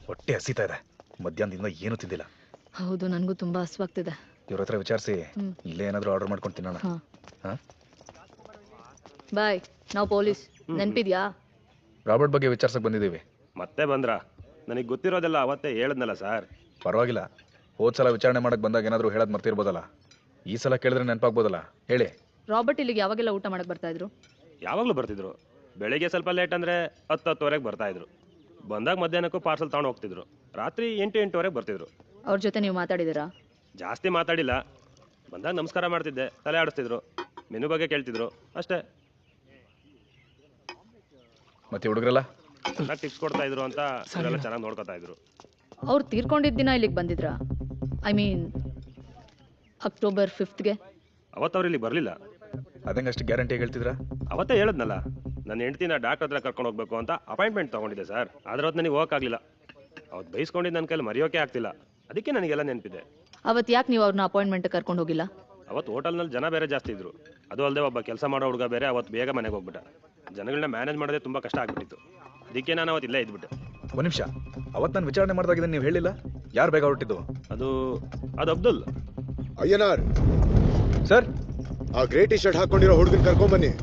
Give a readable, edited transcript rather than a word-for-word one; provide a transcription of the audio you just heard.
ಹೊಟ್ಟೆ ಹಸಿತಾ ಇದೆ. ಮಧ್ಯಾಹ್ನದಿಂದ ಏನು ತಿಂದಿಲ್ಲ. ಹೌದು, ನನಗೂ ತುಂಬಾ ಹಸುವಾಗ್ತಿದೆ. ಇವ್ರ ಹತ್ರ ವಿಚಾರಿಸಿ ಇಲ್ಲೇ ಏನಾದರೂ ಆರ್ಡರ್ ಮಾಡ್ಕೊಂಡು ತಿನ್ನೋಣ. ಬಾಯ್. ನಾವು ಪೊಲೀಸ್, ನೆನ್ಪಿದ್ಯಾ? ರಾಬರ್ಟ್ ಬಗ್ಗೆ ವಿಚಾರಿಸಕ್ಕೆ ಬಂದಿದ್ದೀವಿ. ಮತ್ತೆ ಬಂದ್ರಾ? ನನಗೆ ಗೊತ್ತಿರೋದೆಲ್ಲ ಅವತ್ತೇ ಹೇಳಿದ್ನಲ್ಲ ಸರ್. ಪರವಾಗಿಲ್ಲ, ಹೋದ ಸಲ ವಿಚಾರಣೆ ಮಾಡಕ್ಕೆ ಬಂದಾಗ ಏನಾದರೂ ಹೇಳೋದು ಮರ್ತಿರ್ಬೋದಲ್ಲ. ಈ ಸಲ ಕೇಳಿದ್ರೆ ನೆನಪಾಗ್ಬೋದಲ್ಲ. ಹೇಳಿ. ರಾಬರ್ಟ್ ಇಲ್ಲಿಗೆ ಯಾವಾಗೆಲ್ಲ ಊಟ ಮಾಡಕ್ಕೆ ಬರ್ತಾ ಇದ್ರು? ಯಾವಾಗಲೂ ಬರ್ತಿದ್ರು. ಬೆಳಿಗ್ಗೆ ಸ್ವಲ್ಪ ಲೇಟ್ ಅಂದರೆ 10-10:30 ಬರ್ತಾ ಇದ್ರು. ಬಂದಾಗ ಮಧ್ಯಾಹ್ನಕ್ಕೂ ಪಾರ್ಸಲ್ ತಗೊಂಡು ಹೋಗ್ತಿದ್ರು. ರಾತ್ರಿ 8-8:30 ಬರ್ತಿದ್ರು. ಅವ್ರ ಜೊತೆ ನೀವು ಮಾತಾಡಿದ್ದೀರಾ? ಜಾಸ್ತಿ ಮಾತಾಡಿಲ್ಲ. ಬಂದಾಗ ನಮಸ್ಕಾರ ಮಾಡ್ತಿದ್ದೆ, ತಲೆ ಆಡಿಸ್ತಿದ್ರು, ಮೆನು ಬಗ್ಗೆ ಕೇಳ್ತಿದ್ರು, ಅಷ್ಟೇ. ಮತ್ತೆ ಹುಡುಗರೆಲ್ಲ ಚೆನ್ನಾಗಿ ಟಿಪ್ಸ್ ಕೊಡ್ತಾ ಇದ್ರು ಅಂತ ಅವರೆಲ್ಲ ಚೆನ್ನಾಗಿ ನೋಡ್ಕೊತಾ ಇದ್ರು. ಅವ್ರು ತೀರ್ಕೊಂಡಿದ್ದ ದಿನ ಇಲ್ಲಿಗೆ ಬಂದಿದ್ರಾ? I mean October 5ಗೆ. ಅವತ್ತು ಅವ್ರು ಇಲ್ಲಿ ಬರಲಿಲ್ಲ. ಅದಂಗೆ ಅಷ್ಟು ಗ್ಯಾರಂಟಿ ಹೇಳ್ತಿದ್ರಾ? ಅವತ್ತೇ ಹೇಳಿದ್ನಲ್ಲ, ನನ್ನ ಹೆಂಡ್ತಿನ ಡಾಕ್ಟರ್ ಹತ್ರ ಕರ್ಕೊಂಡು ಹೋಗ್ಬೇಕು ಅಂತ ಅಪಾಯಿಂಟ್ಮೆಂಟ್ ತೊಗೊಂಡಿದ್ದೆ ಸರ್. ಆದ್ರೆ ಅವತ್ತು ನನಗೆ ಹೋಗೋಕ್ಕಾಗಲಿಲ್ಲ. ಅವತ್ತು ಬೈಸ್ಕೊಂಡಿದ್ದು ನನ್ನ ಕೈಲಿ ಮರೆಯೋಕೆ ಆಗ್ತಿಲ್ಲ. ಅದಕ್ಕೆ ನನಗೆಲ್ಲ ನೆನಪಿದೆ. ಅವತ್ತು ಯಾಕೆ ನೀವು ಅವ್ರನ್ನ ಅಪಾಯಿಂಟ್ಮೆಂಟ್ ಕರ್ಕೊಂಡು ಹೋಗಿಲ್ಲ? ಅವತ್ತು ಹೋಟೆಲ್ನಲ್ಲಿ ಜನ ಬೇರೆ ಜಾಸ್ತಿ ಇದ್ರು. ಅದು ಅಲ್ಲದೆ ಒಬ್ಬ ಕೆಲಸ ಮಾಡೋ ಹುಡುಗ ಬೇರೆ ಅವತ್ತು ಬೇಗ ಮನೆಗೆ ಹೋಗ್ಬಿಟ್ಟ. ಜನಗಳನ್ನ ಮ್ಯಾನೇಜ್ ಮಾಡೋದೇ ತುಂಬ ಕಷ್ಟ ಆಗ್ಬಿಟ್ಟಿತ್ತು. ಅದಕ್ಕೆ ನಾನು ಅವತ್ತು ಇಲ್ಲೇ ಇದ್ಬಿಟ್ಟೆ. ಒಂದು ನಿಮಿಷ, ಅವತ್ತು ನಾನು ವಿಚಾರಣೆ ಮಾಡಿದಾಗಿದ್ದ ನೀವು ಹೇಳಿಲ್ಲ. ಯಾರು ಬೇಗ ಹೊರಟಿದ್ದು? ಅದು ಅಬ್ದುಲ್. ಅಯ್ಯನಾರ್ ಸರ್, ಆ ಗ್ರೇ ಟಿ ಶರ್ಟ್ ಹಾಕೊಂಡಿರೋ ಹುಡುಗನ್ ಕರ್ಕೊಂಬನ್ನಿ.